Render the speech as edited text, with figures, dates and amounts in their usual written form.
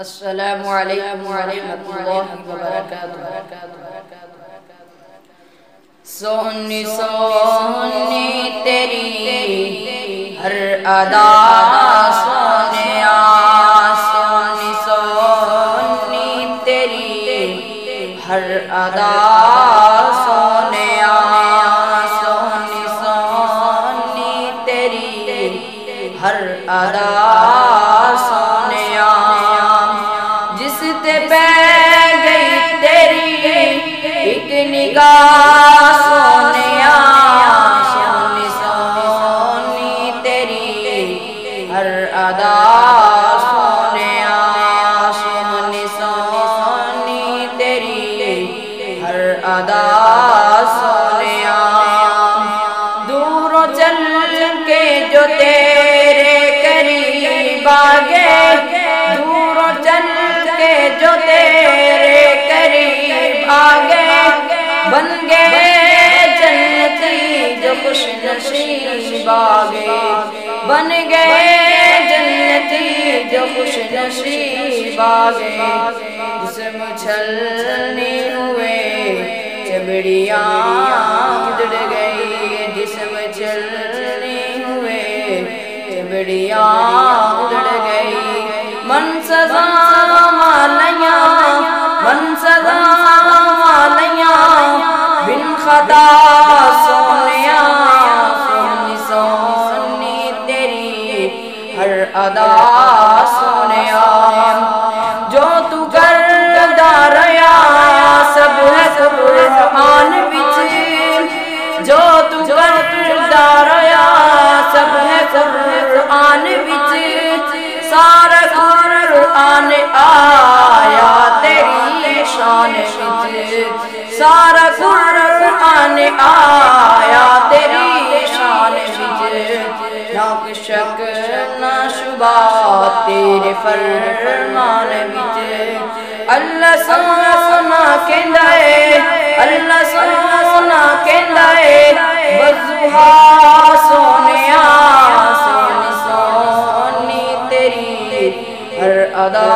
السلام علیکم ورحمۃ اللہ وبرکاتہ۔ سونی سونی تیری ہر ادا سونیا، سونی سونی تیری ہر ادا سونیا، سونی سونی تیری ہر ادا سونیا، جس تے پہ گئی تیری ایک نگاہ سونیا، سونی سونی تیری ہر ادا سونیا، سونی سونی تیری ہر ادا سونیا، دور و چل کے جو تیرے قریب آگے، دور و چل کے جو تیرے قریب آگے، بن گئے جنتی جو خوش نصیب آگے، بن گئے جنتی جو خوش نصیب آگے، جسم چھلنے ہوئے چمڑیاں اجڑ گئی، جسم چھلنے ہوئے چمڑیاں اجڑ گئی، من سزا مالیاں، من سزا مالیاں، بن خطا سونیا، سونی سونی تیری ہر ادا سونیا، جو تو کردا رہیا سب ہے قرآن وچ، جو تو کردا رہیا سب ہے قرآن وچ، سارا قرآن آیا تیری شان وچ، سارا قرآن آیا تیری شان وچ، نہ شک نہ شبہ تیرے فرمان وچ، اللہ سونا کہندا اے، اللہ سونا کہندا اے، والضحیٰ سونیا، سونی سونی تیری ہر ادا